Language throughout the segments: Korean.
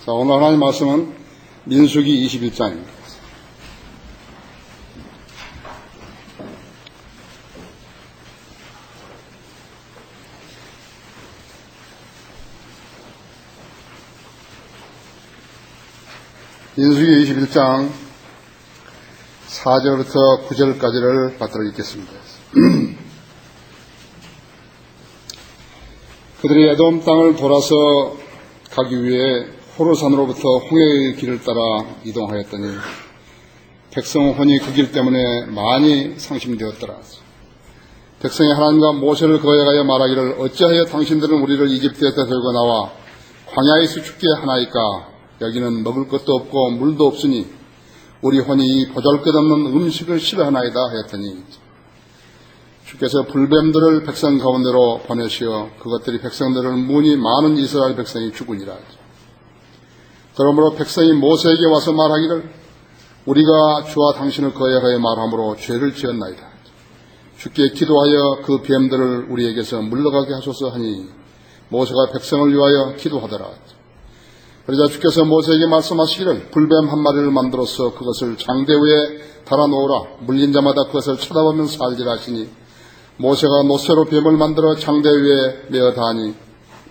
자, 오늘 하나님 말씀은 민수기 21장입니다. 민수기 21장 4절부터 9절까지를 받들어 읽겠습니다. 그들이 에돔 땅을 돌아서 가기 위해 호르산으로부터 홍해의 길을 따라 이동하였더니 백성 혼이 그 길 때문에 많이 상심되었더라. 백성이 하나님과 모세를 거역하여 말하기를 어찌하여 당신들은 우리를 이집트에서 들고 나와 광야에서 죽게 하나이까? 여기는 먹을 것도 없고 물도 없으니 우리 혼이 보잘것없는 음식을 싫어하나이다 하였더니 주께서 불뱀들을 백성 가운데로 보내시어 그것들이 백성들을 무니 많은 이스라엘 백성이 죽으니라. 그러므로 백성이 모세에게 와서 말하기를 우리가 주와 당신을 거역하여 말함으로 죄를 지었나이다. 주께 기도하여 그 뱀들을 우리에게서 물러가게 하소서 하니 모세가 백성을 위하여 기도하더라. 그러자 주께서 모세에게 말씀하시기를 불뱀 한 마리를 만들어서 그것을 장대 위에 달아놓으라. 물린 자마다 그것을 쳐다보면서 살리라 하시니 모세가 노새로 뱀을 만들어 장대 위에 메어 다하니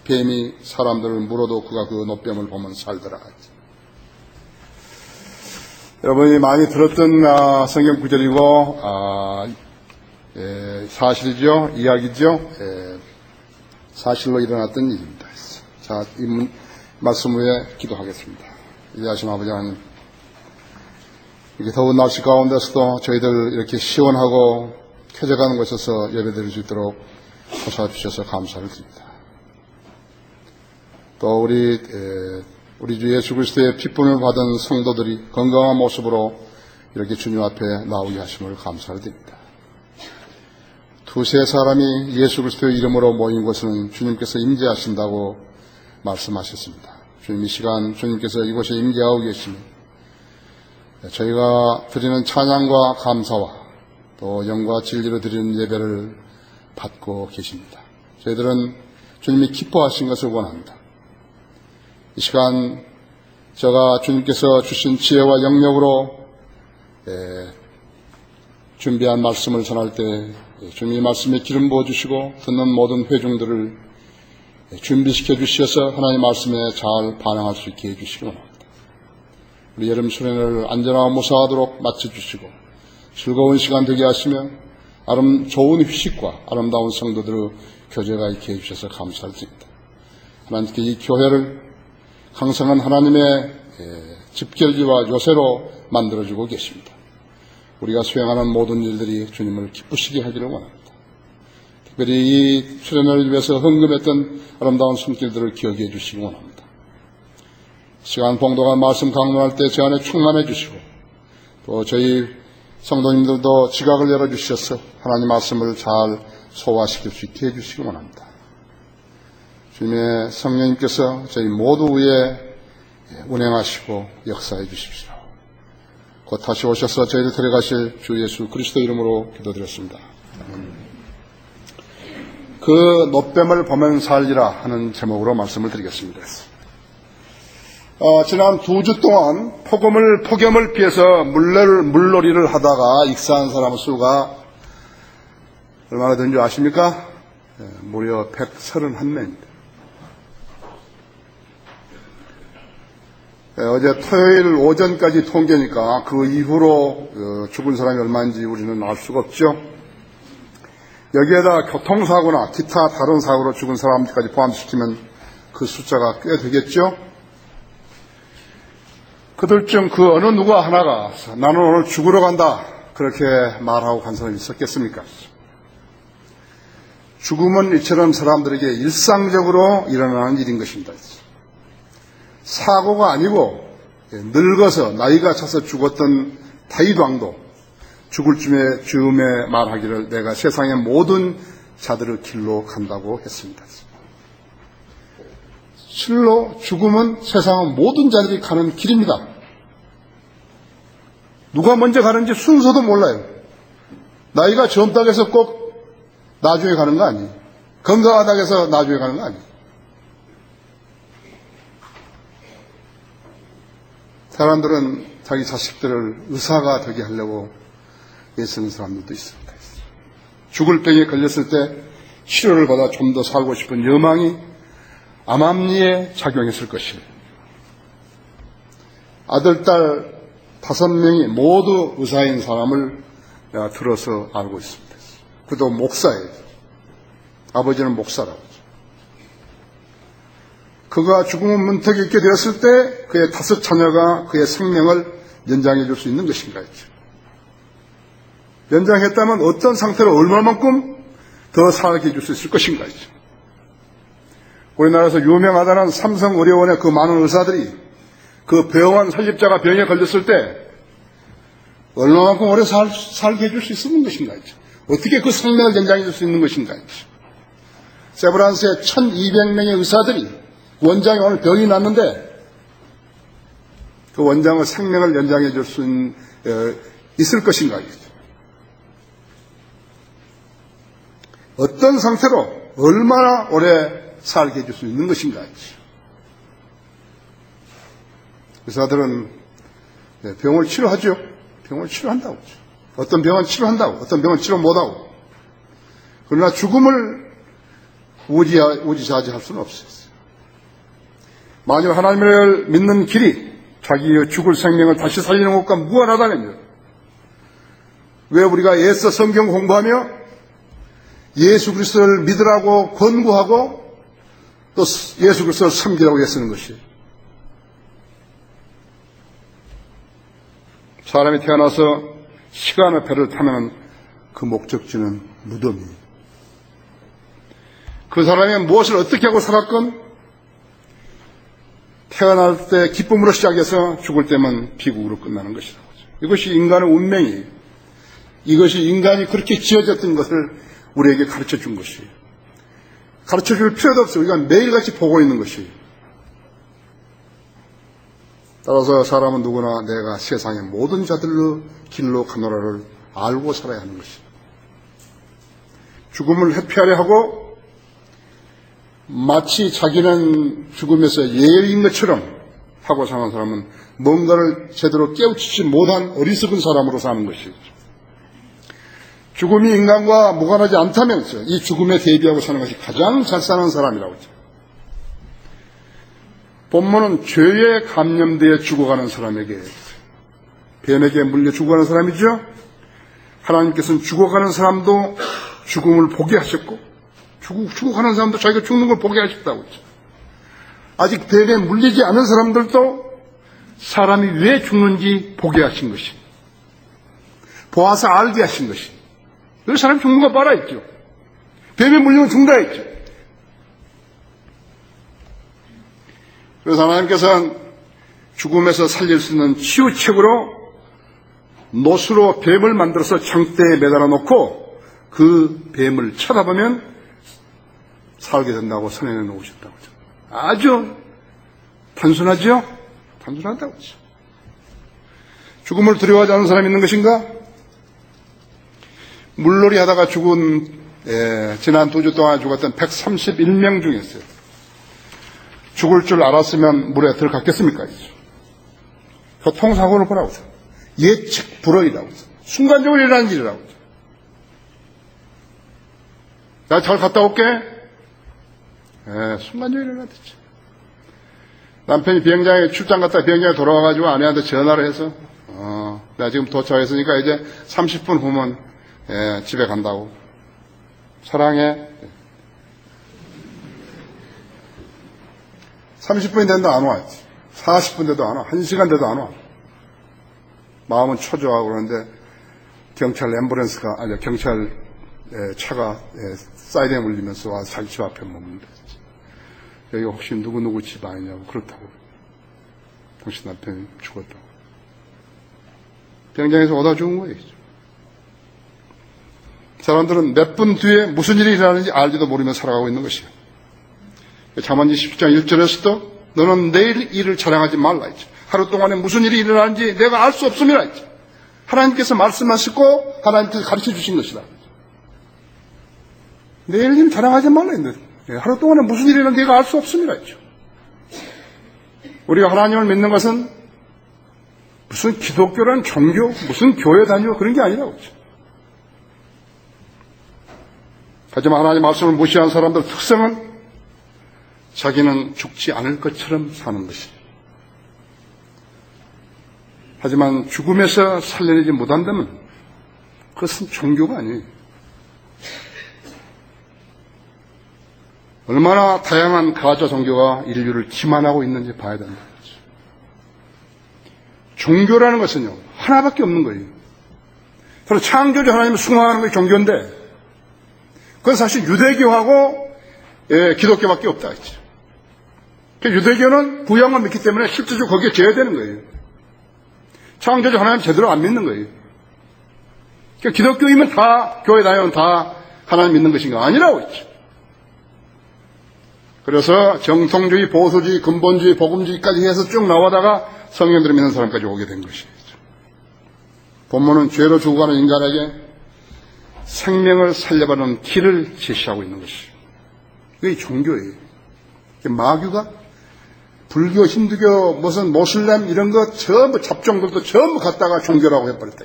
뱀이 사람들을 물어도 그가 그 노뱀을 보면 살더라. 여러분이 많이 들었던 성경 구절이고 사실이죠. 이야기죠. 사실로 일어났던 일입니다. 자, 이 말씀 후에 기도하겠습니다. 위대하신 아버지 하나님, 이렇게 더운 날씨 가운데서도 저희들 이렇게 시원하고 쾌적한 곳에서 예배드릴 수 있도록 도와주셔서 감사를 드립니다. 또 우리 주 예수 그리스도의 핏분을 받은 성도들이 건강한 모습으로 이렇게 주님 앞에 나오게 하심을 감사를 드립니다. 두세 사람이 예수 그리스도의 이름으로 모인 곳은 주님께서 임재하신다고 말씀하셨습니다. 주님, 이 시간 주님께서 이곳에 임재하고 계시니 저희가 드리는 찬양과 감사와 또 영과 진리로 드리는 예배를 받고 계십니다. 저희들은 주님이 기뻐하신 것을 원합니다. 이 시간 제가 주님께서 주신 지혜와 영역으로 준비한 말씀을 전할 때 주님이 말씀에 기름 부어주시고 듣는 모든 회중들을 준비시켜 주셔서 하나님의 말씀에 잘 반응할 수 있게 해주시기 원합니다. 우리 여름 수련회를 안전하고 무사하도록 마쳐주시고 즐거운 시간 되게 하시며 좋은 휴식과 아름다운 성도들의 교제가 있게 해주셔서 감사를 드립니다. 하나님께 이 교회를 항상은 하나님의 집결지와 요새로 만들어주고 계십니다. 우리가 수행하는 모든 일들이 주님을 기쁘시게 하기를 원합니다. 특별히 이 수련회를 위해서 헌금했던 아름다운 손길들을 기억해 주시기 원합니다. 시간 봉독한 말씀 강론할 때 제 안에 충만해 주시고 또 저희 성도님들도 지각을 열어주셔서 하나님 말씀을 잘 소화시킬 수 있게 해주시기 원합니다. 주님의 성령님께서 저희 모두 위에 운행하시고 역사해 주십시오. 곧 다시 오셔서 저희를 데려가실 주 예수 그리스도 이름으로 기도드렸습니다. 그 노뱀을 보면 살리라 하는 제목으로 말씀을 드리겠습니다. 지난 2주 동안 폭염을 피해서 물놀이를 하다가 익사한 사람 수가 얼마나 되는 줄 아십니까? 무려 131명입니다. 어제 토요일 오전까지 통계니까 그 이후로 죽은 사람이 얼마인지 우리는 알 수가 없죠. 여기에다 교통사고나 기타 다른 사고로 죽은 사람까지 포함시키면 그 숫자가 꽤 되겠죠. 그들 중 그 어느 누가 하나가 나는 오늘 죽으러 간다 그렇게 말하고 간 사람이 있었겠습니까? 죽음은 이처럼 사람들에게 일상적으로 일어나는 일인 것입니다. 사고가 아니고 늙어서 나이가 차서 죽었던 다윗 왕도 죽을 즈음에 말하기를 내가 세상의 모든 자들의 길로 간다고 했습니다. 실로 죽음은 세상의 모든 자들이 가는 길입니다. 누가 먼저 가는지 순서도 몰라요. 나이가 젊다고 해서 꼭 나중에 가는 거 아니에요. 건강하다고 해서 나중에 가는 거 아니에요. 사람들은 자기 자식들을 의사가 되게 하려고 애쓰는 사람들도 있습니다. 죽을 병에 걸렸을 때 치료를 받아 좀 더 살고 싶은 여망이 암암리에 작용했을 것입니다. 아들, 딸 5명이 모두 의사인 사람을 내가 들어서 알고 있습니다. 그도 목사예요. 아버지는 목사라고. 그가 죽음의 문턱에 있게 되었을 때 그의 5 자녀가 그의 생명을 연장해 줄 수 있는 것인가 했죠. 연장했다면 어떤 상태로 얼마만큼 더 살게 해줄 수 있을 것인가 했죠. 우리나라에서 유명하다는 삼성의료원의 그 많은 의사들이 그 병원 설립자가 병에 걸렸을 때 얼마만큼 오래 살게 해줄 수 있는 것인가 했죠. 어떻게 그 생명을 연장해 줄 수 있는 것인가 했죠. 세브란스의 1200명의 의사들이 원장이 오늘 병이 났는데 그 원장의 생명을 연장해 줄 수 있을 것인가 했죠. 어떤 상태로 얼마나 오래 살게 해줄 수 있는 것인가 했죠. 의사들은 병을 치료하죠. 병을 치료한다고. 어떤 병은 치료한다고, 어떤 병은 치료 못하고. 그러나 죽음을 우지자지할 수는 없어요. 만일 하나님을 믿는 길이 자기의 죽을 생명을 다시 살리는 것과 무관하다면요. 왜 우리가 애써 성경 공부하며 예수 그리스도를 믿으라고 권고하고 또 예수 그리스도를 섬기라고 애쓰는 것이에요. 사람이 태어나서 시간의 배를 타면 그 목적지는 무덤이에요. 그 사람이 무엇을 어떻게 하고 살았건 태어날 때 기쁨으로 시작해서 죽을 때만 비극으로 끝나는 것이라고. 이것이 인간의 운명이에요. 이것이 인간이 그렇게 지어졌던 것을 우리에게 가르쳐 준 것이에요. 가르쳐 줄 필요도 없어요. 우리가 매일같이 보고 있는 것이에요. 따라서 사람은 누구나 내가 세상의 모든 자들로 길로 가노라를 알고 살아야 하는 것이에요. 죽음을 회피하려 하고 마치 자기는 죽음에서 예외인 것처럼 하고 사는 사람은 뭔가를 제대로 깨우치지 못한 어리석은 사람으로 사는 것이죠. 죽음이 인간과 무관하지 않다면서 이 죽음에 대비하고 사는 것이 가장 잘 사는 사람이라고 하죠. 본문은 죄에 감염되어 죽어가는 사람에게, 뱀에게 물려 죽어가는 사람이죠. 하나님께서는 죽어가는 사람도 죽음을 보게 하셨고 죽어가는 사람도 자기가 죽는 걸 보게 하셨다고 했죠. 아직 뱀에 물리지 않은 사람들도 사람이 왜 죽는지 보게 하신 것이, 보아서 알게 하신 것이. 그 사람이 죽는 거 봐라 했죠. 뱀에 물리면 죽는다 했죠. 그래서 하나님께서는 죽음에서 살릴 수 있는 치유책으로 노수로 뱀을 만들어서 장대에 매달아 놓고 그 뱀을 쳐다보면 살게 된다고 선언해 놓으셨다고 하죠. 아주 단순하죠? 단순하다고 하죠. 죽음을 두려워하지 않는 사람이 있는 것인가? 물놀이 하다가 죽은, 지난 2주 동안 죽었던 131명 중에서요. 죽을 줄 알았으면 물에 들어갔겠습니까? 교통사고를 보라고 하죠. 예측 불허이라고 하죠. 순간적으로 일어나는 일이라고 하죠. 나 잘 갔다 올게. 순간적으로 일어났지. 남편이 비행장에 출장 갔다 비행장에 돌아와가지고 아내한테 전화를 해서, 나 지금 도착했으니까 이제 30분 후면, 집에 간다고. 사랑해. 30분이 된다 안 와. 40분 돼도 안 와. 1시간 돼도 안 와. 마음은 초조하고 그러는데 경찰 차가 사이렌 울리면서 와서 자기 집 앞에 멈는다. 여기 혹시 누구 집 아니냐고. 그렇다고. 당신 남편이 죽었다고. 비행장에서 오다 죽은 거예요. 사람들은 몇 분 뒤에 무슨 일이 일어나는지 알지도 모르며 살아가고 있는 것이에요. 잠언지 17장 1절에서도 너는 내일 일을 자랑하지 말라 했죠. 하루 동안에 무슨 일이 일어나는지 내가 알 수 없음이라 했죠. 하나님께서 말씀하시고 하나님께서 가르쳐 주신 것이다. 내일 일 자랑하지 말라 했는데 하루 동안에 무슨 일이 일어나는지 내가 알 수 없음이라 했죠. 우리가 하나님을 믿는 것은 무슨 기독교란 종교, 무슨 교회 다니고 그런 게 아니라고. 하지만 하나님의 말씀을 무시한 사람들 특성은 자기는 죽지 않을 것처럼 사는 것이에요. 하지만 죽음에서 살려내지 못한다면 그것은 종교가 아니에요. 얼마나 다양한 가짜 종교가 인류를 기만하고 있는지 봐야 된다. 종교라는 것은요, 하나밖에 없는 거예요. 바로 창조주 하나님을 숭앙하는 게 종교인데, 그건 사실 유대교하고 기독교밖에 없다 했죠. 유대교는 부양을 믿기 때문에 실제적으로 거기에 제외되는 거예요. 창조주 하나님 제대로 안 믿는 거예요. 기독교이면 다, 교회 다니면 다 하나님 믿는 것인가? 아니라고 했죠. 그래서 정통주의, 보수주의, 근본주의, 복음주의까지 해서 쭉 나오다가 성령들을 믿는 사람까지 오게 된 것이죠. 본문은 죄로 죽어가는 인간에게 생명을 살려받는 길을 제시하고 있는 것이죠. 이게 종교예요. 마귀가 불교, 힌두교, 무슨 모슬렘 이런 거 전부 잡종들도 전부 갖다가 종교라고 해버렸다.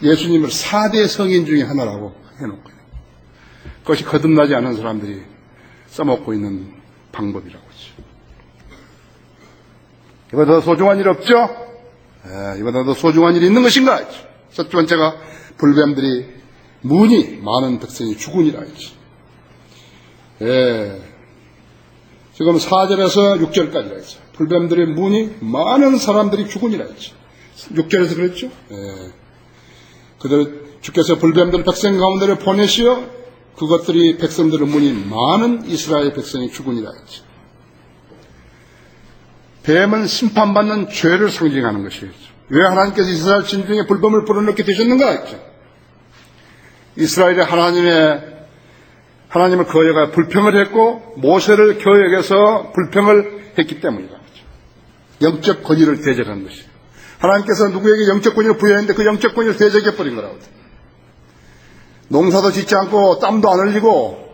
예수님을 4대 성인 중에 하나라고 해놓고 그것이 거듭나지 않은 사람들이 써먹고 있는 방법이라고 하죠. 이보다 더 소중한 일 없죠? 이보다 더 소중한 일이 있는 것인가? 첫 번째가 불뱀들이 문이 많은 백성이 죽으니라 했지. 지금 4절에서 6절까지라 했죠. 불뱀들의 문이 많은 사람들이 죽으니라 했지. 6절에서 그랬죠? 그들 주께서 불뱀들 백성 가운데를 보내시어 그것들이 백성들의 문이 많은 이스라엘 백성이 죽으니라 했지. 뱀은 심판받는 죄를 상징하는 것이었죠. 왜 하나님께서 이스라엘 진중에 불뱀을 불어넣게 되셨는가 했죠. 이스라엘의 하나님을 거여가 불평을 했고 모세를 교역해서 불평을 했기 때문이다. 영적 권위를 대적한 것이에요. 하나님께서 누구에게 영적 권위를 부여했는데 그 영적 권위를 대적해버린 거라고. 농사도 짓지 않고 땀도 안 흘리고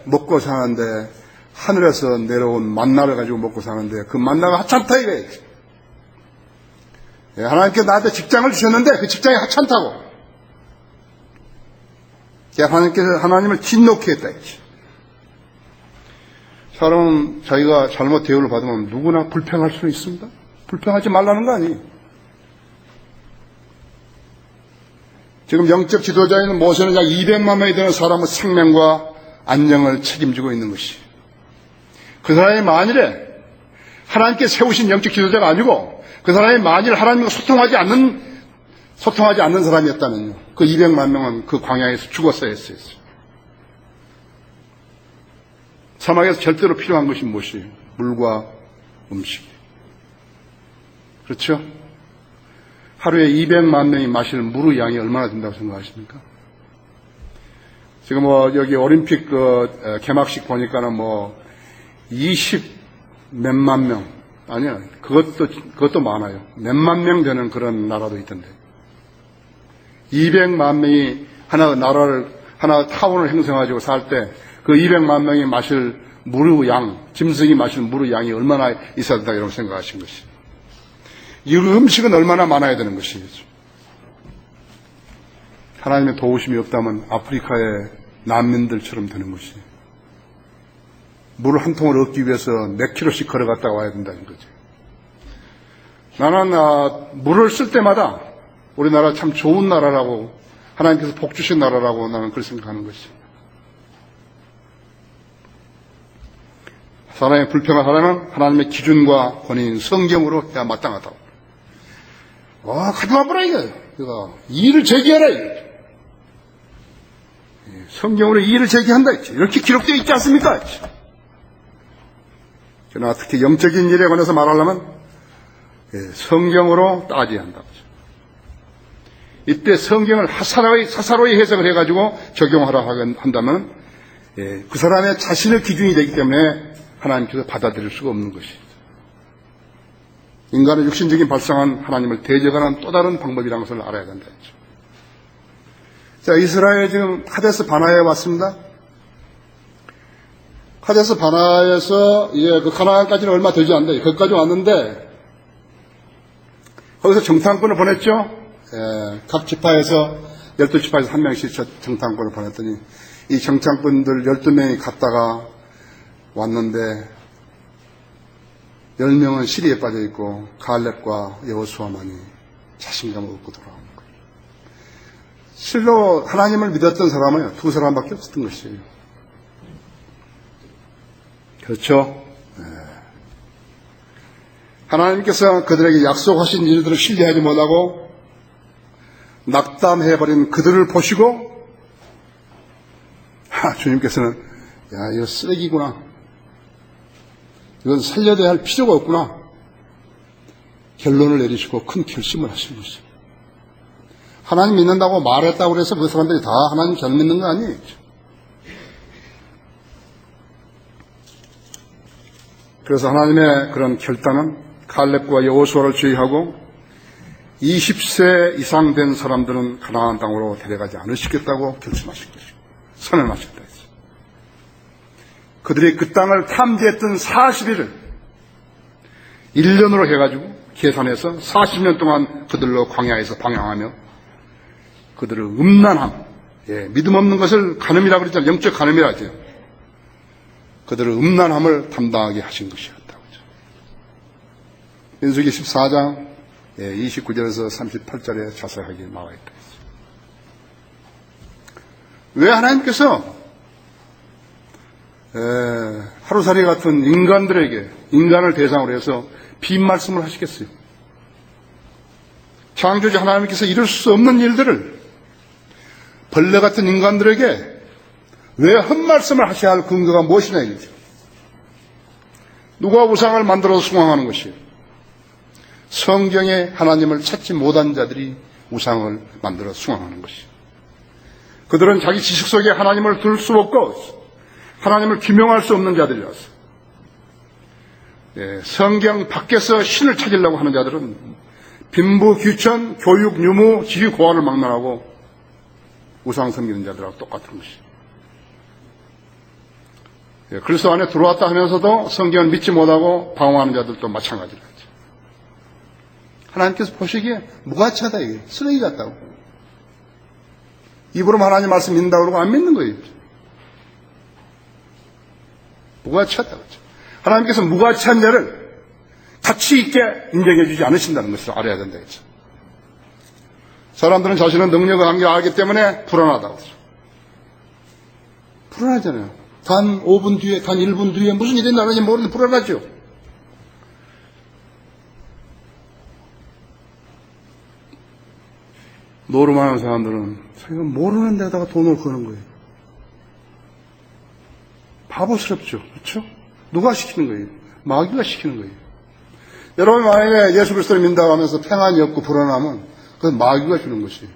먹고 사는데 하늘에서 내려온 만나를 가지고 먹고 사는데 그 만나가 하찮다 이거예요. 하나님께서 나한테 직장을 주셨는데 그 직장이 하찮다고. 하나님께서 하나님을 진노케 했다 했지. 사람은 자기가 잘못 대우를 받으면 누구나 불평할 수는 있습니다. 불평하지 말라는 거 아니에요. 지금 영적 지도자인 모세는 약 200만 명이 되는 사람의 생명과 안녕을 책임지고 있는 것이. 그 사람이 만일에 하나님께 세우신 영적 지도자가 아니고 그 사람이 만일 하나님과 소통하지 않는 사람이었다면요. 그 200만 명은 그 광야에서 죽었어야 했어요. 사막에서 절대로 필요한 것이 무엇이에요? 물과 음식. 그렇죠? 하루에 200만 명이 마실 물의 양이 얼마나 된다고 생각하십니까? 지금 여기 올림픽 개막식 보니까는 20 몇만 명. 아니요. 그것도 많아요. 몇만 명 되는 그런 나라도 있던데. 200만 명이 하나 타운을 형성해가지고 살 때 그 200만 명이 마실 물의 양, 짐승이 마실 물의 양이 얼마나 있어야 된다 이런 생각하신 것이. 이 음식은 얼마나 많아야 되는 것이죠. 하나님의 도우심이 없다면 아프리카의 난민들처럼 되는 것이. 물 한 통을 얻기 위해서 몇 킬로씩 걸어갔다 와야 된다는 거죠. 나는 물을 쓸 때마다 우리나라 참 좋은 나라라고 하나님께서 복 주신 나라라고 나는 그렇게 생각하는 것이. 사람의 불평을 하려면 하나님의 기준과 권위인 성경으로 해야 마땅하다고. 가지마 보라 이거예요. 이의를 제기하라 이거예요. 성경으로 이의를 제기한다 했지. 이렇게 기록되어 있지 않습니까? 했지. 그러나 특히 영적인 일에 관해서 말하려면 성경으로 따져야 한다고. 이때 성경을 사사로이 해석을 해가지고 적용하라 한다면 그 사람의 자신의 기준이 되기 때문에 하나님께서 받아들일 수가 없는 것이죠. 인간의 육신적인 발상은 하나님을 대적하는 또 다른 방법이라는 것을 알아야 된다 했죠. 자, 이스라엘 지금 카데스 바나에 왔습니다. 카데스 바나에서 그 가나안까지는 얼마 되지 않는데 거기까지 왔는데 거기서 정탐꾼을 보냈죠. 각 지파에서 12지파에서 한 명씩 정탐꾼을 보냈더니 이 정탐꾼들 12명이 갔다가 왔는데 10명은 시리에 빠져 있고 갈렙과 여호수아만이 자신감을 얻고 돌아온 거예요. 실로 하나님을 믿었던 사람은 두 사람밖에 없었던 것이에요. 그렇죠? 하나님께서 그들에게 약속하신 일들을 신뢰하지 못하고 낙담해버린 그들을 보시고 주님께서는 야, 이거 쓰레기구나. 이건 살려야 할 필요가 없구나. 결론을 내리시고 큰 결심을 하신 것이죠. 하나님 믿는다고 말했다고 해서 그 사람들이 다 하나님 잘 믿는 거 아니에요. 그래서 하나님의 그런 결단은 갈렙과 여호수아를 제외하고 20세 이상 된 사람들은 가나안 땅으로 데려가지 않으시겠다고 결심하신 것이고 선언하셨다 했어요. 그들이 그 땅을 탐지했던 40일을 1년으로 해가지고 계산해서 40년 동안 그들로 광야에서 방황하며 그들을 음란함, 믿음 없는 것을 간음이라고 그랬잖아요. 영적 간음이라죠. 그들을 음란함을 담당하게 하신 것이었다고. 민수기 14장 29절에서 38절에 자세하게 나와 있다. 왜 하나님께서 하루살이 같은 인간들에게 인간을 대상으로 해서 빈 말씀을 하시겠어요? 창조주 하나님께서 이룰 수 없는 일들을 벌레 같은 인간들에게 왜 헛말씀을 하셔야 할 근거가 무엇이냐 이거죠. 누가 우상을 만들어서 숭앙하는 것이에요? 성경에 하나님을 찾지 못한 자들이 우상을 만들어 숭앙하는 것이에요. 그들은 자기 지식 속에 하나님을 둘 수 없고 하나님을 규명할 수 없는 자들이라서 성경 밖에서 신을 찾으려고 하는 자들은 빈부, 귀천, 교육, 유무, 지휘, 고하를 막론하고 우상 섬기는 자들하고 똑같은 것이에요. 그리스도 안에 들어왔다 하면서도 성경을 믿지 못하고 방황하는 자들도 마찬가지로 하죠. 하나님께서 보시기에 무가치하다 이게 쓰레기 같다고. 입으로 하나님 말씀 믿는다고 그러고 안 믿는 거예요. 무가치하다고 하죠. 하나님께서 무가치한 자를 가치 있게 인정해 주지 않으신다는 것을 알아야 된다 했죠. 사람들은 자신의 능력을 한게 알기 때문에 불안하다고 하죠. 불안하잖아요. 단 5분 뒤에, 단 1분 뒤에 무슨 일이 나는지 모르는데 불안하죠. 노름하는 사람들은 자기가 모르는 데다가 돈을 거는 거예요. 바보스럽죠. 그렇죠? 누가 시키는 거예요? 마귀가 시키는 거예요. 여러분 만약에 예수 그리스도를 믿는다고 하면서 평안이 없고 불안하면 그건 마귀가 주는 것이에요.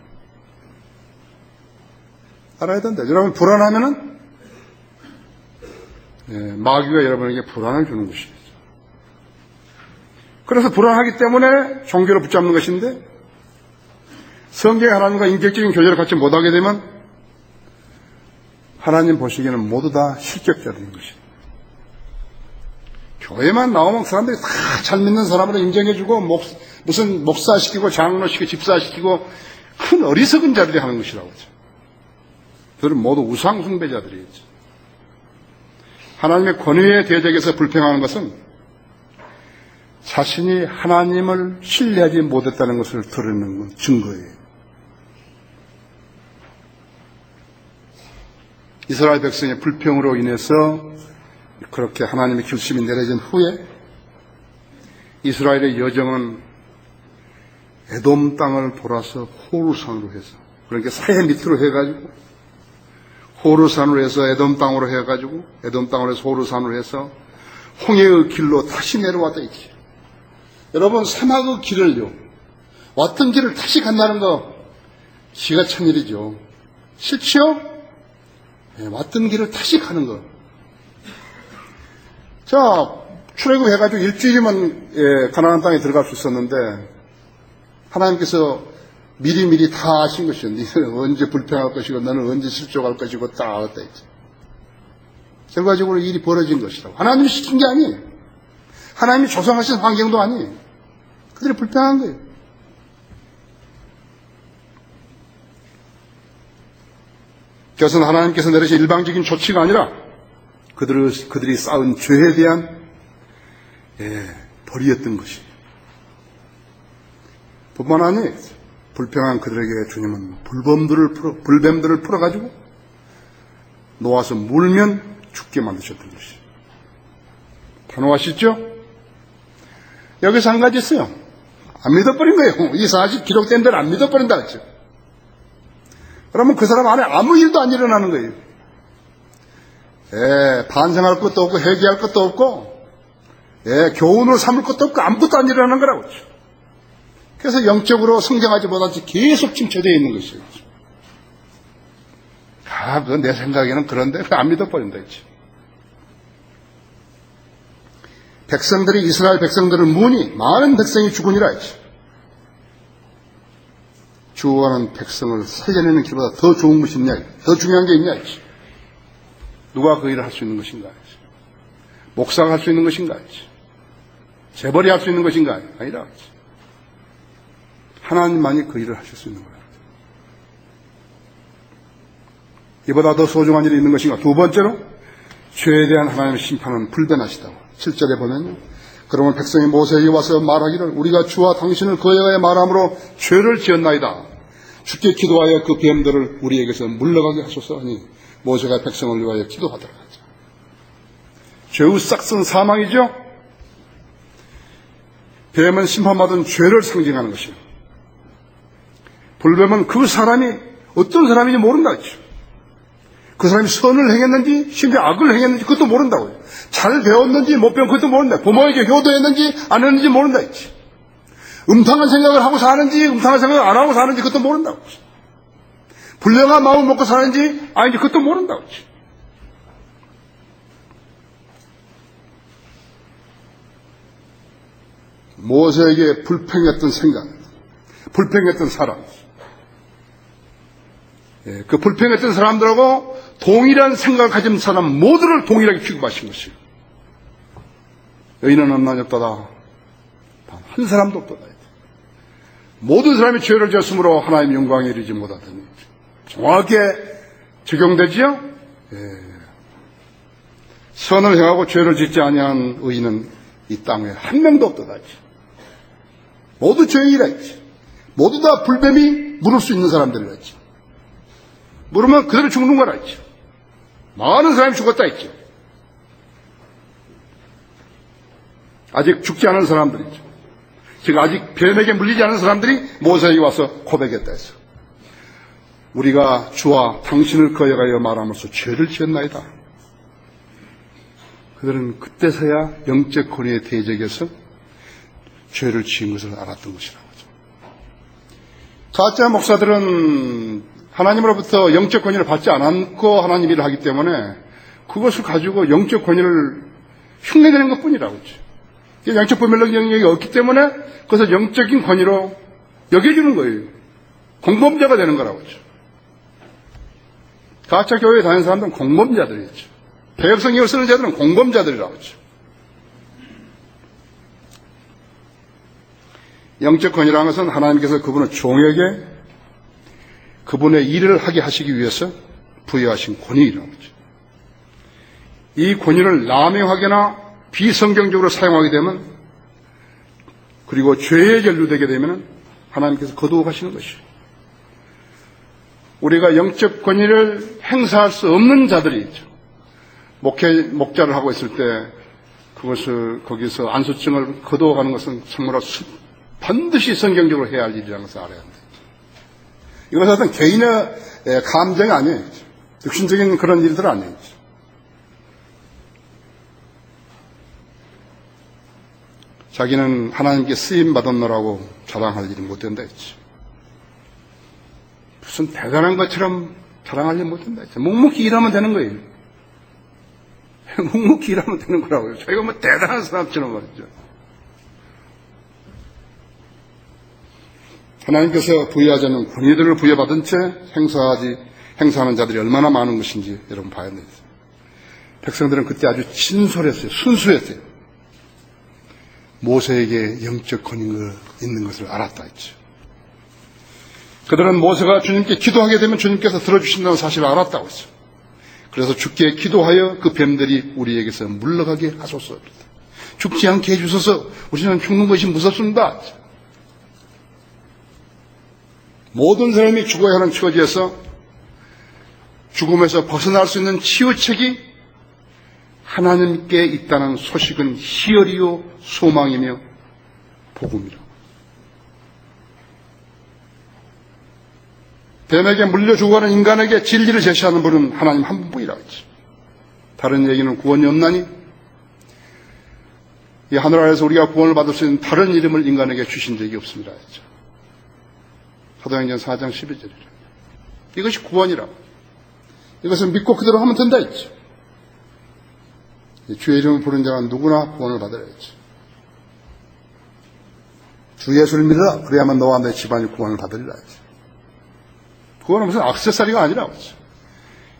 알아야 된다. 여러분 불안하면은 마귀가 여러분에게 불안을 주는 것이죠. 그래서 불안하기 때문에 종교를 붙잡는 것인데 성경의 하나님과 인격적인 교제를 갖지 못하게 되면 하나님 보시기에는 모두 다 실격자들인 것입니다. 교회만 나오면 사람들이 다 잘 믿는 사람으로 인정해주고 무슨 목사시키고 장로시키고 집사시키고 큰 어리석은 자들이 하는 것이라고 하죠. 그들은 모두 우상 숭배자들이겠죠. 하나님의 권위의 대적에서 불평하는 것은 자신이 하나님을 신뢰하지 못했다는 것을 드러내는 증거예요. 이스라엘 백성의 불평으로 인해서 그렇게 하나님의 결심이 내려진 후에 이스라엘의 여정은 에돔 땅을 돌아서 호르산으로 해서 그러니까 사해 밑으로 해가지고 호르산으로 해서 에돔 땅으로 해가지고 에돔 땅으로 해서 호르산으로 해서 홍해의 길로 다시 내려왔다 이지. 여러분 사막의 길을요 왔던 길을 다시 간다는 거 기가 찬 일이죠. 싫지요? 왔던 길을 다시 가는 거. 자, 출애굽해가지고 일주일이면 가나안 땅에 들어갈 수 있었는데 하나님께서 미리미리 다 아신 것이요. 너는 언제 불평할 것이고 너는 언제 실족할 것이고 다 알았다 했지. 결과적으로 일이 벌어진 것이라고. 하나님이 시킨 게 아니에요. 하나님이 조성하신 환경도 아니에요. 그들이 불평한 거예요. 그것은 하나님께서 내리신 일방적인 조치가 아니라 그들이 쌓은 죄에 대한 벌이었던 것이. 뿐만 아니라 불평한 그들에게 주님은 불뱀들을 풀어가지고 놓아서 물면 죽게 만드셨던 것이. 단호하시죠? 여기서 한 가지 있어요. 안 믿어버린 거예요. 이 사실 기록된 대로 안 믿어버린다 그랬죠. 그러면 그 사람 안에 아무 일도 안 일어나는 거예요. 반성할 것도 없고 회개할 것도 없고 교훈을 삼을 것도 없고 아무것도 안 일어나는 거라고 그랬죠. 그래서 영적으로 성장하지 못한 채 계속 침체되어 있는 것이에요. 그건 내 생각에는 그런데 안 믿어버린다 했지. 백성들이 이스라엘 백성들을 무니 많은 백성이 죽으니라 했지. 죽어가는 백성을 살려내는 길보다 더 좋은 것이 있냐, 더 중요한 게 있냐 했지. 누가 그 일을 할 수 있는 것인가 했지. 목사가 할 수 있는 것인가 했지. 재벌이 할 수 있는 것인가 아니라 했지. 하나님만이 그 일을 하실 수 있는 거예요. 이보다 더 소중한 일이 있는 것인가. 두 번째로 죄에 대한 하나님의 심판은 불변하시다고 7절에 보면요, 그러면 백성이 모세에게 와서 말하기를 우리가 주와 당신을 거역하여 말함으로 죄를 지었나이다. 주께 기도하여 그 뱀들을 우리에게서 물러가게 하소서 하니 모세가 백성을 위하여 기도하더라. 죄의 싹슨 사망이죠. 뱀은 심판받은 죄를 상징하는 것이에요. 불뱀은 그 사람이 어떤 사람인지 모른다 했죠. 그 사람이 선을 행했는지 심지어 악을 행했는지 그것도 모른다고요. 잘 배웠는지 못 배운 그것도 모른다. 부모에게 효도했는지 안 했는지 모른다 했지. 음탕한 생각을 하고 사는지 음탕한 생각을 안 하고 사는지 그것도 모른다고. 불량한 마음을 먹고 사는지 아닌지 그것도 모른다고. 모세에게 불평했던 생각, 불평했던 사람, 그 불평했던 사람들하고 동일한 생각을 가진 사람 모두를 동일하게 취급하신 것이에요. 여인은 없나니 없다다. 단 한 사람도 없다다. 모든 사람이 죄를 지었으므로 하나님의 영광에 이르지 못하더니. 정확하게 적용되지요? 선을 행하고 죄를 짓지 아니한 의인은 이 땅에 한 명도 없다다. 모두 죄인이라 했지. 모두 다 불뱀이 물을 수 있는 사람들이라 했지. 물으면 그대로 죽는 거라 했죠. 많은 사람이 죽었다 했죠. 아직 죽지 않은 사람들이죠. 즉 아직 뱀에게 물리지 않은 사람들이 모세에게 와서 고백했다 했어. 우리가 주와 당신을 거역하여 말하면서 죄를 지었나이다. 그들은 그때서야 영적 권위의 대적에서 죄를 지은 것을 알았던 것이라고 하죠. 가짜 목사들은 하나님으로부터 영적 권위를 받지 않고 하나님 일을 하기 때문에 그것을 가지고 영적 권위를 흉내내는 것뿐이라고 했죠. 영적 분별력 영역이 없기 때문에 그것을 영적인 권위로 여겨주는 거예요. 공범자가 되는 거라고 했죠. 가짜 교회에 다니는 사람들은 공범자들이었죠. 개혁성경을 쓰는 자들은 공범자들이라고 했죠. 영적 권위라는 것은 하나님께서 그분의 종에게 그분의 일을 하게 하시기 위해서 부여하신 권위라고 하죠. 이 권위를 남용하거나 비성경적으로 사용하게 되면, 그리고 죄에 연루되게 되면 하나님께서 거두어가시는 것이에요. 우리가 영적 권위를 행사할 수 없는 자들이 있죠. 목자를 하고 있을 때 그것을 거기서 안수증을 거두어가는 것은 정말 반드시 성경적으로 해야 할 일이라는 것을 알아야 합니다. 이것은 어떤 개인의 감정이 아니에요. 육신적인 그런 일들 아니에요. 자기는 하나님께 쓰임받았노라고 자랑할 일이 못 된다 했지. 무슨 대단한 것처럼 자랑할 일 못 된다 했지. 묵묵히 일하면 되는 거예요. 묵묵히 일하면 되는 거라고요. 저희가 뭐 대단한 사람처럼 말이죠. 하나님께서 부여하지 않는 권위들을 부여받은 채 행사하는 자들이 얼마나 많은 것인지 여러분 봐야 됩니다. 백성들은 그때 아주 진솔했어요. 순수했어요. 모세에게 영적 권위가 있는 것을 알았다 했죠. 그들은 모세가 주님께 기도하게 되면 주님께서 들어주신다는 사실을 알았다고 했어요. 그래서 주께 기도하여 그 뱀들이 우리에게서 물러가게 하소서. 죽지 않게 해주소서. 우리는 죽는 것이 무섭습니다. 모든 사람이 죽어야 하는 처지에서 죽음에서 벗어날 수 있는 치유책이 하나님께 있다는 소식은 희열이요 소망이며 복음이라. 뱀에게 물려 죽어가는 인간에게 진리를 제시하는 분은 하나님 한 분뿐이라고 했죠. 다른 얘기는 구원이 없나니 이 하늘 아래서 우리가 구원을 받을 수 있는 다른 이름을 인간에게 주신 적이 없습니다 했죠. 사도행전 4장 12절이죠. 이것이 구원이라고. 이것을 믿고 그대로 하면 된다 했죠. 주의 이름을 부른 자가 누구나 구원을 받으라 했죠. 주 예수를 믿어라. 그래야만 너와 내 집안이 구원을 받으리라 했죠. 그거는 무슨 액세서리가 아니라고 했죠.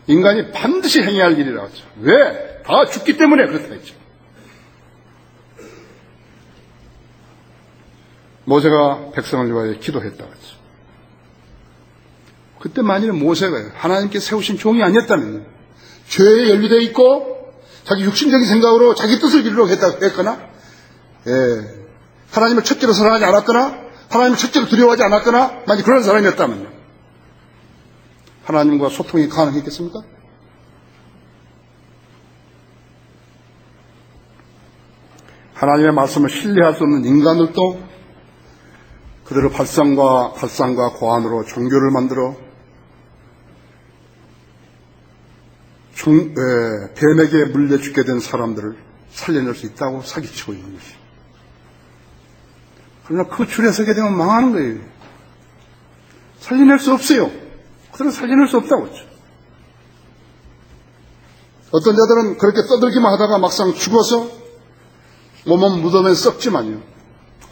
인간이 반드시 행해야 할 일이라고 했죠. 왜? 다 죽기 때문에 그렇다 했죠. 모세가 백성을 위하여 기도했다고 했죠. 그때 만일에 모세가 하나님께 세우신 종이 아니었다면 죄에 연루되어 있고 자기 육신적인 생각으로 자기 뜻을 이루려고 했거나 하나님을 첫째로 사랑하지 않았거나 하나님을 첫째로 두려워하지 않았거나 만약 그런 사람이었다면요. 하나님과 소통이 가능했겠습니까? 하나님의 말씀을 신뢰할 수 없는 인간들도 그들의 발상과 고안으로 종교를 만들어 뱀에게 물려 죽게 된 사람들을 살려낼 수 있다고 사기치고 있는 것이죠. 그러나 그 줄에 서게 되면 망하는 거예요. 살려낼 수 없어요. 그들은 살려낼 수 없다고 했죠. 어떤 자들은 그렇게 떠들기만 하다가 막상 죽어서 몸은 무덤에 썩지만요.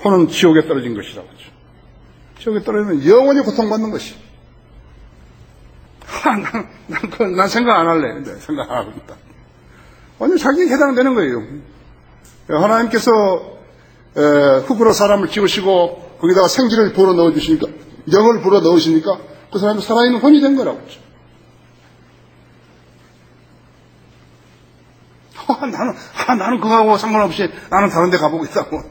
혼은 지옥에 떨어진 것이라고 했죠. 지옥에 떨어지면 영원히 고통받는 것이. 난 생각 안 할래. 근데 생각 안 하고 있다. 완전 자기에게 해당되는 거예요. 하나님께서 흙으로 사람을 지으시고 거기다가 생기를 불어 넣어주시니까, 영을 불어 넣으시니까 그 사람이 살아있는 혼이 된 거라고 했죠. 나는 그거하고 상관없이 나는 다른 데 가보고 있다고.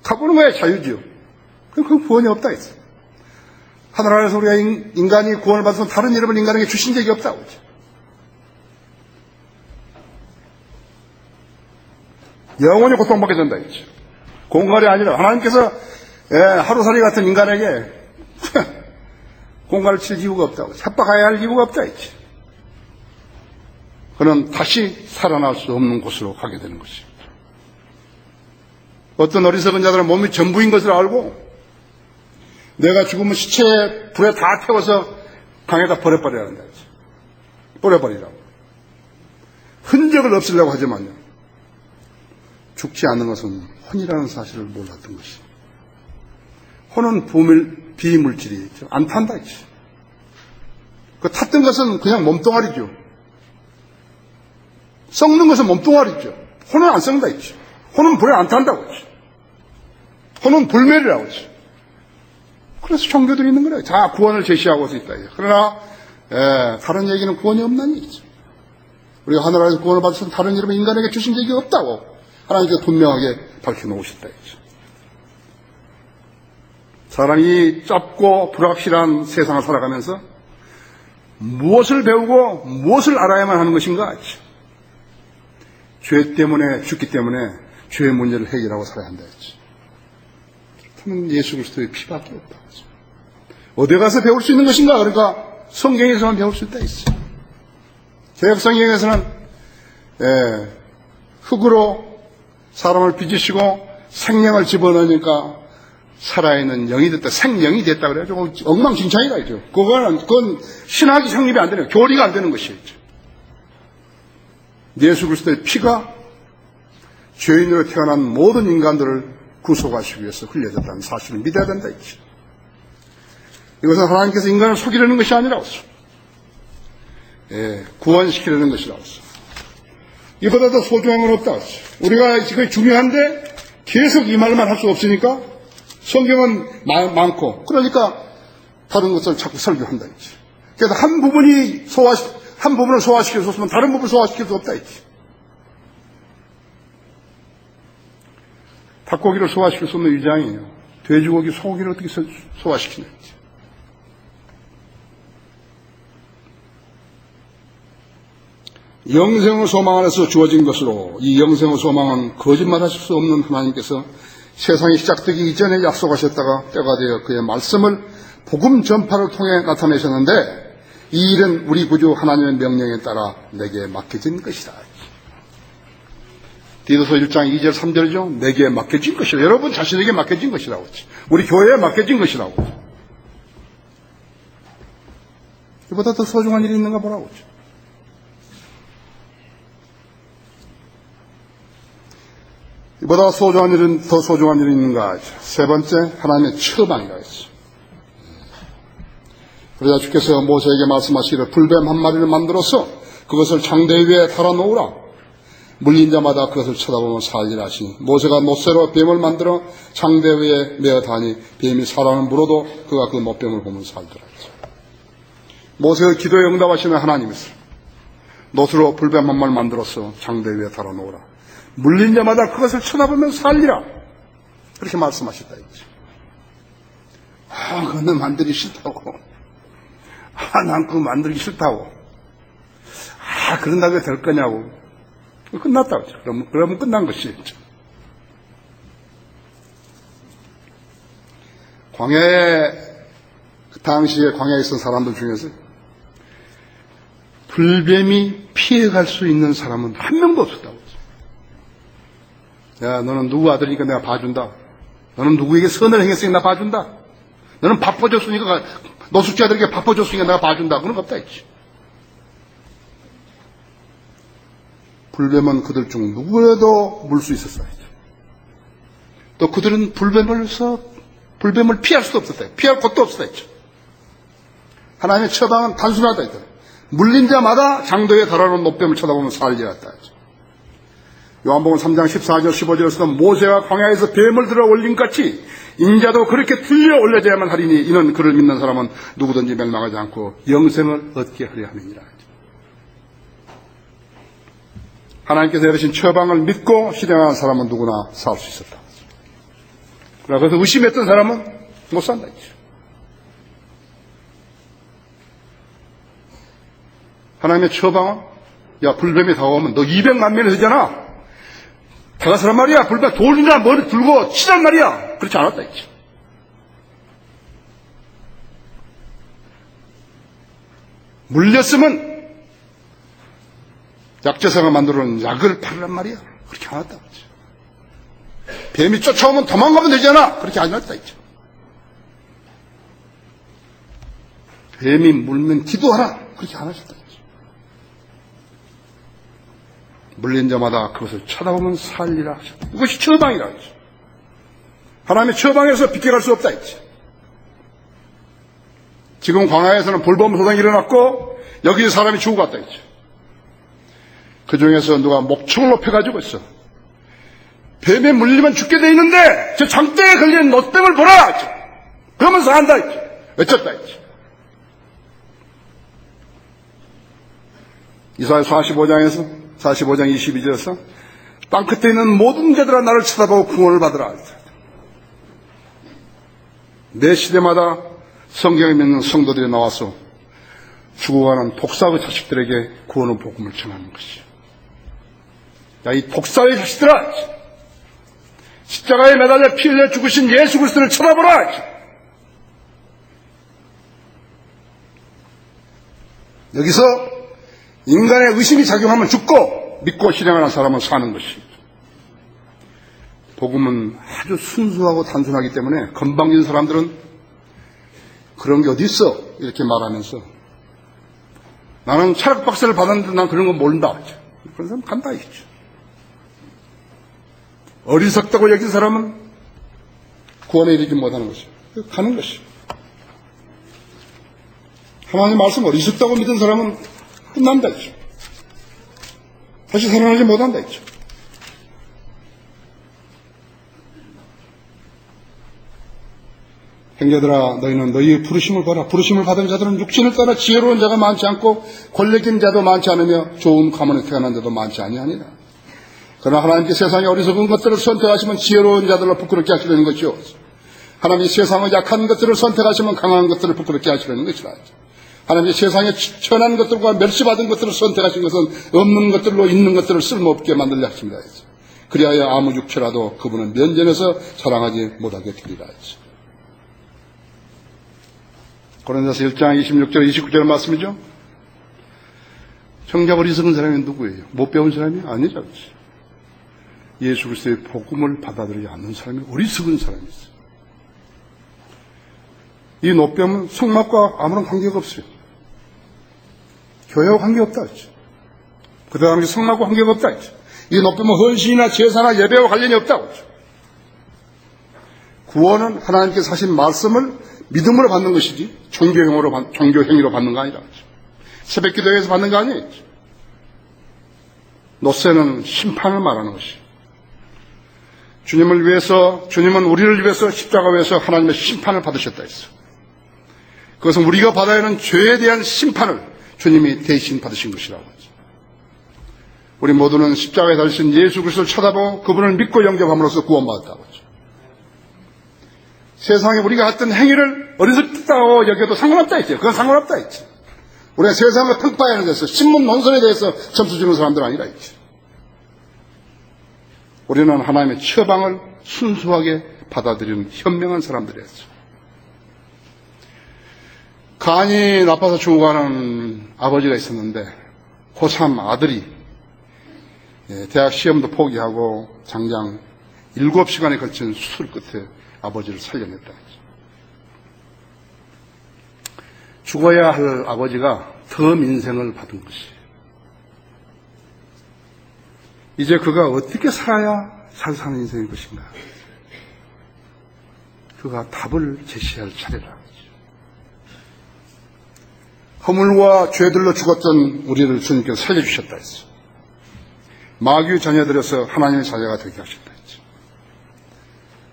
가보는 거야 자유지요. 그 구원이 없다 했어요. 하늘 아래서 우리가 인간이 구원을 받아서 다른 이름을 인간에게 주신 적이 없다고 했죠. 영원히 고통받게 된다 했죠. 공갈이 아니라 하나님께서 하루살이 같은 인간에게 공갈을 칠 이유가 없다고, 협박해야 할 이유가 없다 했지. 그는 다시 살아날 수 없는 곳으로 가게 되는 것입니다. 어떤 어리석은 자들은 몸이 전부인 것을 알고 내가 죽으면 시체에 불에 다 태워서 강에다 버려버려야 한다 했지. 버려버리라고. 흔적을 없애려고 하지만요. 죽지 않는 것은 혼이라는 사실을 몰랐던 것이. 혼은 비물질이 안 탄다 했지. 그 탔던 것은 그냥 몸뚱아리죠. 썩는 것은 몸뚱아리죠. 혼은 안 썩는다 했지. 혼은 불에 안 탄다고 했지. 혼은 불멸이라고 했지. 그래서 종교들이 있는 거예요. 다 구원을 제시하고 있다. 그러나 다른 얘기는 구원이 없는 얘기죠. 우리가 하늘에서 구원을 받아서 다른 이름을 인간에게 주신 적이 없다고 하나님께서 분명하게 밝혀놓으셨다. 사람이 짧고 불확실한 세상을 살아가면서 무엇을 배우고 무엇을 알아야만 하는 것인가? 죄 때문에 죽기 때문에 죄의 문제를 해결하고 살아야 한다 했지. 그렇다면 예수 그리스도의 피밖에 없다. 어디 가서 배울 수 있는 것인가? 그러니까 성경에서만 배울 수 있다 했어. 개혁 성경에서는 흙으로 사람을 빚으시고 생명을 집어넣으니까 살아있는 영이 됐다, 생명이 됐다 그래가지고 엉망진창이다 이죠. 그건 신학이 성립이 안 되는, 교리가 안 되는 것이죠. 예수 그리스도의 피가 죄인으로 태어난 모든 인간들을 구속하시기 위해서 흘려졌다는 사실을 믿어야 된다 했죠. 이것은 하나님께서 인간을 속이려는 것이 아니라고 했어. 구원시키려는 것이라고 했어. 이보다 더 소중한 건 없다고 했어. 우리가 그게 중요한데 계속 이 말만 할 수 없으니까 성경은 많고, 그러니까 다른 것을 자꾸 설교한다 했지. 그래서 한 부분을 소화시킬 수 없으면 다른 부분을 소화시킬 수 없다 했지. 닭고기를 소화시킬 수 없는 위장이에요. 돼지고기, 소고기를 어떻게 소화시키냐 했지. 영생의 소망 안에서 주어진 것으로 이 영생의 소망은 거짓말하실 수 없는 하나님께서 세상이 시작되기 이전에 약속하셨다가 때가 되어 그의 말씀을 복음 전파를 통해 나타내셨는데 이 일은 우리 구주 하나님의 명령에 따라 내게 맡겨진 것이다. 디도서 1장 2절 3절이죠. 내게 맡겨진 것이라. 여러분 자신에게 맡겨진 것이라고 했지. 우리 교회에 맡겨진 것이라고. 이보다 더 소중한 일이 있는가 보라고 했죠. 이보다 더 소중한 일이 있는가 하죠. 세 번째, 하나님의 처방이라고 했어요. 그러자 주께서 모세에게 말씀하시기를 불뱀 한 마리를 만들어서 그것을 장대 위에 달아놓으라. 물린 자마다 그것을 쳐다보면 살리라 하시니 모세가 노새로 뱀을 만들어 장대 위에 메어 다니 뱀이 사람을 물어도 그가 그 노뱀을 보면 살더라. 모세의 기도에 응답하시는 하나님이세요. 노새로 불뱀 한 마리 만들어서 장대 위에 달아놓으라. 물린 자마다 그것을 쳐다보면 살리라. 그렇게 말씀하셨다 했죠. 그거는 만들기 싫다고. 난 그거 만들기 싫다고. 그런다고 될 거냐고. 끝났다고. 그러면 끝난 것이죠. 광야에, 그 당시에 광야에 있던 사람들 중에서 불뱀이 피해갈 수 있는 사람은 한 명도 없었다고. 야, 너는 누구 아들이니까 내가 봐준다. 너는 누구에게 선을 행했으니까 내가 봐준다. 너는 바빠졌으니까, 노숙자들에게 바빠졌으니까 내가 봐준다. 그런 거 없다 했지. 불뱀은 그들 중 누구에도 물 수 있었어요. 또 그들은 불뱀을 피할 수도 없었다. 피할 곳도 없었다 했죠. 하나님의 처방은 단순하다 했다. 물린 자마다 장도에 달아놓은 노뱀을 쳐다보면 살리라 했다 했죠. 요한복음 3장 14절 15절에서는 모세와 광야에서 뱀을 들어 올린 같이 인자도 그렇게 들려 올려져야만 하리니 이는 그를 믿는 사람은 누구든지 멸망하지 않고 영생을 얻게 하려 함이니라. 하나님께서 내리신 처방을 믿고 실행하는 사람은 누구나 살 수 있었다. 그래서 의심했던 사람은 못 산다 했죠. 하나님의 처방은 야 불뱀이 다가오면 너 200만 명을 하잖아. 다가서란 말이야. 불뱀 돌이나 머리 들고 치란 말이야. 그렇지 않았다 했죠. 물렸으면 약재상을 만들어놓은 약을 바르란 말이야. 그렇게 안 왔다 그랬죠. 뱀이 쫓아오면 도망가면 되잖아. 그렇게 안 왔다 했죠. 뱀이 물면 기도하라. 그렇게 안 하셨다 했죠. 물린 자마다 그것을 쳐다보면 살리라 하셨다. 이것이 처방이라 했죠. 하나님의 처방에서 비껴갈 수 없다 했죠. 지금 광야에서는 불법 소동이 일어났고 여기 사람이 죽어갔다 했죠. 그 중에서 누가 목청을 높여가지고 있어. 뱀에 물리면 죽게 돼 있는데 저 장대에 걸린 노뱀을 보라 했죠. 그러면서 한다 했죠. 외쳤다 했죠. 이사야 45장 22절에서 땅끝에 있는 모든 자들아 나를 쳐다보고 구원을 받으라 했죠. 내 시대마다 성경에 믿는 성도들이 나와서 죽어가는 독사의 자식들에게 구원의 복음을 전하는 것이죠. 야, 이 독사의 자식들아! 십자가에 매달려 피 흘려 죽으신 예수 그리스도를 쳐다보라! 여기서 인간의 의심이 작용하면 죽고 믿고 실행하는 사람은 사는 것이죠. 복음은 아주 순수하고 단순하기 때문에 건방진 사람들은 그런 게 어디 있어? 이렇게 말하면서 나는 철학 박사를 받았는데 난 그런 거 모른다. 그런 사람 간다 이거죠. 어리석다고 여긴 사람은 구원에 이르지 못하는 것이죠. 가는 것이죠. 하나님의 말씀 어리석다고 믿은 사람은 끝난다 이거죠. 다시 살아나지 못한다 이거죠. 형제들아 너희는 너희의 부르심을 보라. 부르심을 받은 자들은 육신을 따라 지혜로운 자가 많지 않고 권력인 자도 많지 않으며 좋은 가문에 태어난 자도 많지 아니하니라. 그러나 하나님께 세상의 어리석은 것들을 선택하시면 지혜로운 자들로 부끄럽게 하시려는 것이요, 하나님이 세상의 약한 것들을 선택하시면 강한 것들을 부끄럽게 하시려는 것이라. 하나님이 세상의 천한 것들과 멸시받은 것들을 선택하신 것은 없는 것들로 있는 것들을 쓸모없게 만들려 하십니다. 그리하여 아무 육체라도 그분은 면전에서 자랑하지 못하게 되리라. 고린도서 1장 26절 29절 말씀이죠. 정작 어리석은 사람이 누구예요? 못 배운 사람이 아니죠. 예수 그리스도의 복음을 받아들이지 않는 사람이 어리석은 사람이 있어요. 이 노뱀은 성막과 아무런 관계가 없어요. 교회와 관계없다 했죠. 그 당시 성막과 관계가 없다 했죠. 이 노뱀은 헌신이나 제사나 예배와 관련이 없다고 했죠. 구원은 하나님께서 하신 말씀을 믿음으로 받는 것이지 종교 행위로 받는 거 아니라 했죠. 새벽 기도에서 받는 거 아니에요. 노세는 심판을 말하는 것이에요. 주님은 우리를 위해서 십자가 위에서 하나님의 심판을 받으셨다 했어. 그것은 우리가 받아야 하는 죄에 대한 심판을 주님이 대신 받으신 것이라고 하죠. 우리 모두는 십자가에 달리신 예수 그리스도를 쳐다보고 그분을 믿고 영접함으로써 구원받았다고 하죠. 세상에 우리가 했던 행위를 어리석다고 여겨도 상관없다 했죠. 그건 상관없다 했죠. 우리가 세상을 평가하는 데서 신문 논설에 대해서 점수 주는 사람들 아니라 했죠. 우리는 하나님의 처방을 순수하게 받아들이는 현명한 사람들이었죠. 간이 나빠서 죽어가는 아버지가 있었는데 고3 아들이 대학 시험도 포기하고 장장 7시간에 걸친 수술 끝에 아버지를 살려냈다. 죽어야 할 아버지가 더 민생을 받은 것이에요. 이제 그가 어떻게 살아야 잘 사는 인생인 것인가? 그가 답을 제시할 차례라. 허물과 죄들로 죽었던 우리를 주님께서 살려주셨다 했어. 마귀의 자녀들에서 하나님의 자녀가 되게 하셨다 했죠.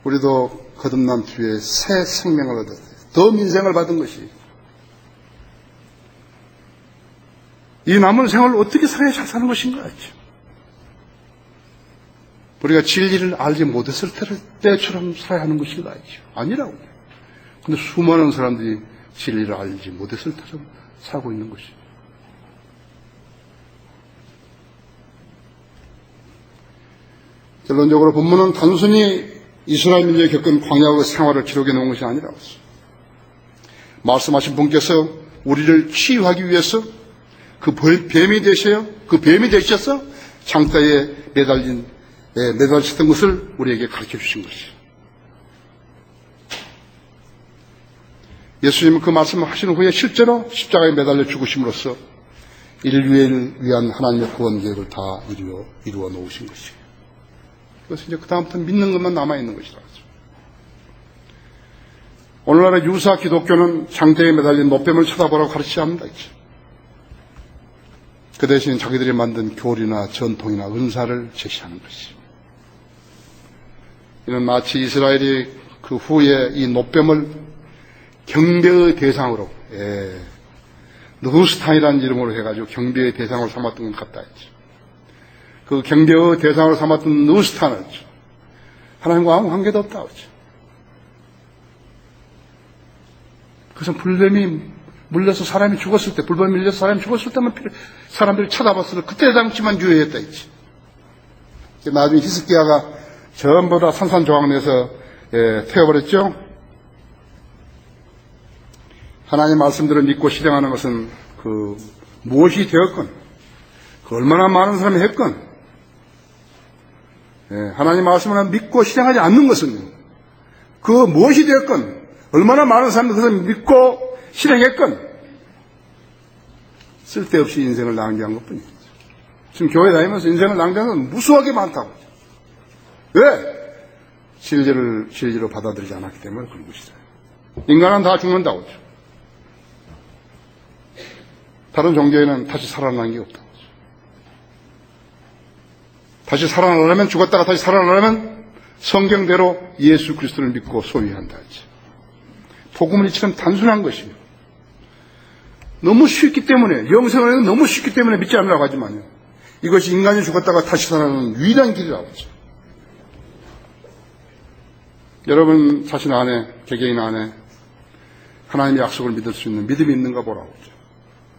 우리도 거듭난 뒤에 새 생명을 얻었어요. 더 민생을 받은 것이. 이 남은 생을 어떻게 살아야 잘 사는 것인가 했죠. 우리가 진리를 알지 못했을 때처럼 살아야 하는 것인가 했죠. 아니라고. 근데 수많은 사람들이 진리를 알지 못했을 때처럼 살고 있는 것이죠. 결론적으로 본문은 단순히 이스라엘 민족이 겪은 광야의 생활을 기록해 놓은 것이 아니라고 했어요. 말씀하신 분께서 우리를 치유하기 위해서 그 뱀이 되셔서 장대에 매달리셨던 것을 우리에게 가르쳐 주신 것이에요. 예수님은 그 말씀을 하신 후에 실제로 십자가에 매달려 죽으심으로써 인류를 위한 하나님의 구원 계획을 다 이루어 놓으신 것이에요. 그래서 이제 그 다음부터 믿는 것만 남아있는 것이다. 오늘날의 유사 기독교는 장대에 매달린 노뱀을 쳐다보라고 가르치지 않는다. 그 대신 자기들이 만든 교리나 전통이나 은사를 제시하는 것이죠. 이는 마치 이스라엘이 그 후에 이 노뱀을 경배의 대상으로, 느후스탄이라는 이름으로 해가지고 경배의 대상으로 삼았던 것 같다 했죠. 그 경배의 대상으로 삼았던 느후스탄을 하나님과 아무 관계도 없다고 했죠. 그래서 불뱀이 물려서 사람이 죽었을 때, 불뱀이 밀려서 사람이 죽었을 때만 사람들이 쳐다봤을 때 그때 당시만 유효했다 했지. 나중에 히스기야가 전부 다 산산조각내서 태워버렸죠. 하나님의 말씀들을 믿고 실행하는 것은 무엇이 되었건, 얼마나 많은 사람이 했건, 하나님의 말씀을 믿고 실행하지 않는 것은 무엇이 되었건, 얼마나 많은 사람들이 그것을 믿고 실행했건, 쓸데없이 인생을 낭비한 것 뿐이에요. 지금 교회 다니면서 인생을 낭비한 건 무수하게 많다고. 왜? 진리로 받아들이지 않았기 때문에 그런 것이죠. 인간은 다 죽는다고. 다른 종교에는 다시 살아나는 게 없다고. 다시 살아나려면, 죽었다가 다시 살아나려면 성경대로 예수 그리스도를 믿고 소유한다. 복음을 이처럼 단순한 것이요. 너무 쉽기 때문에, 영생은 너무 쉽기 때문에 믿지 않으라고 하지만요. 이것이 인간이 죽었다가 다시 살아나는 유일한 길이라고 하죠. 여러분 자신 안에, 개개인 안에 하나님의 약속을 믿을 수 있는 믿음이 있는가 보라고 하죠.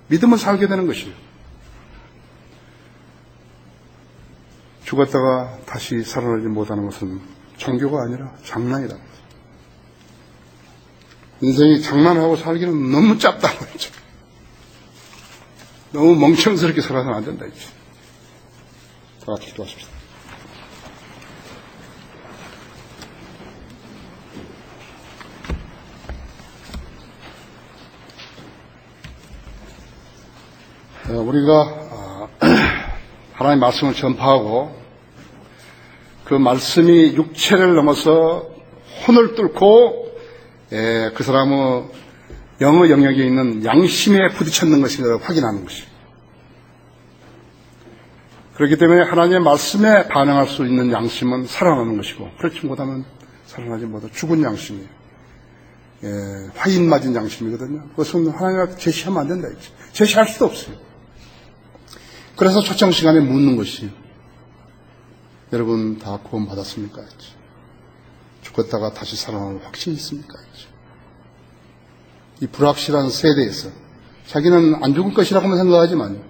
믿음은 살게 되는 것이에요. 죽었다가 다시 살아나지 못하는 것은 종교가 아니라 장난이다. 인생이 장난하고 살기는 너무 짧다고 했죠. 너무 멍청스럽게 살아서는 안 된다 했죠. 다 같이 기도하십시다. 우리가 하나님의 말씀을 전파하고 그 말씀이 육체를 넘어서 혼을 뚫고 그 사람의 영의 영역에 있는 양심에 부딪혔는 것인가를 확인하는 것이에요. 그렇기 때문에 하나님의 말씀에 반응할 수 있는 양심은 살아나는 것이고, 그렇지 못하면 살아나지 못하고 죽은 양심이에요. 화인 맞은 양심이거든요. 그것은 하나님한테 제시하면 안 된다 했죠. 제시할 수도 없어요. 그래서 초청 시간에 묻는 것이에요. 여러분 다 구원 받았습니까? 했죠. 죽었다가 다시 살아나는 확신이 있습니까? 했죠. 이 불확실한 세대에서 자기는 안 죽을 것이라고만 생각하지만,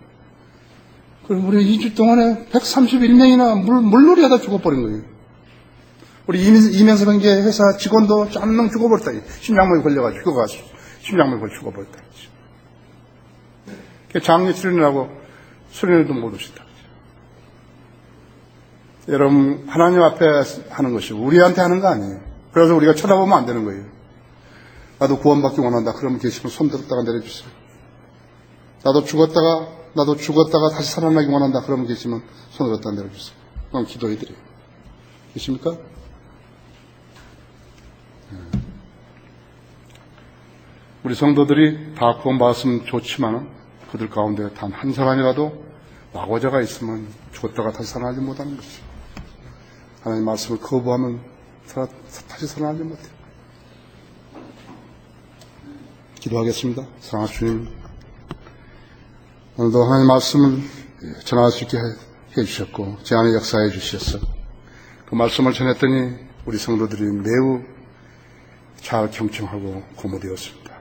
그럼 우리 2주 동안에 131명이나 물놀이 하다 죽어버린 거예요. 우리 이명섭 형제 회사 직원도 짠명 죽어버렸다. 심장마비 걸려가지고 죽어가지고 심장마비 걸려 죽어버렸다. 장례 수련이라고 수련회도 못 오셨다. 여러분 하나님 앞에 하는 것이고 우리한테 하는 거 아니에요. 그래서 우리가 쳐다보면 안 되는 거예요. 나도 구원받기 원한다. 그러면 계시면 손 들었다가 내려주세요. 나도 죽었다가 다시 살아나기 원한다. 그러면 계시면 손 들었다가 내려주세요. 그럼 기도해드려요. 계십니까? 우리 성도들이 다 구원받았으면 좋지만 그들 가운데 단 한 사람이라도 낙오자가 있으면 죽었다가 다시 살아나지 못하는 것이죠. 하나님 말씀을 거부하면 다시 살아나지 못해요. 기도하겠습니다. 사랑하는 주님, 오늘도 하나님 말씀을 전할 수 있게 해주셨고 제 안에 역사해 주셨어. 그 말씀을 전했더니 우리 성도들이 매우 잘 경청하고 고무되었습니다.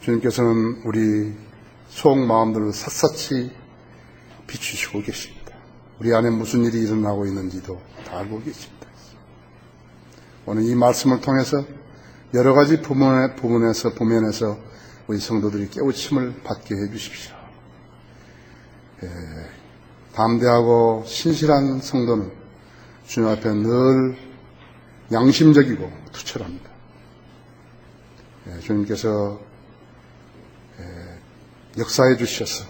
주님께서는 우리 속 마음들을 샅샅이 비추시고 계십니다. 우리 안에 무슨 일이 일어나고 있는지도 다 알고 계십니다. 오늘 이 말씀을 통해서 여러 가지 부면에서 우리 성도들이 깨우침을 받게 해주십시오. 담대하고 신실한 성도는 주님 앞에 늘 양심적이고 투철합니다. 주님께서 역사해 주셔서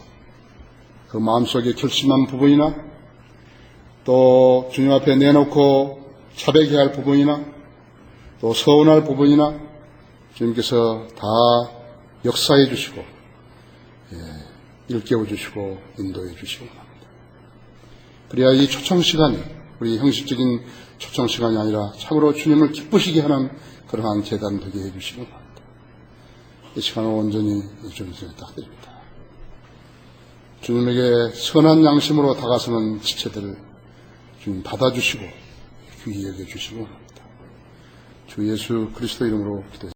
그 마음속에 결심한 부분이나 또 주님 앞에 내놓고 자백해야 할 부분이나 또 서운할 부분이나 주님께서 다 역사해 주시고 일깨워 주시고 인도해 주시고 합니다. 그래야 이 초청시간이 우리 형식적인 초청시간이 아니라 참으로 주님을 기쁘시게 하는 그러한 제단 되게 해 주시고 합니다. 이 시간을 온전히 주님께 부탁드립니다. 주님에게 선한 양심으로 다가서는 지체들을 주님 받아주시고 귀히 여겨주시고 합니다. 주 예수 그리스도 이름으로 기도합니다.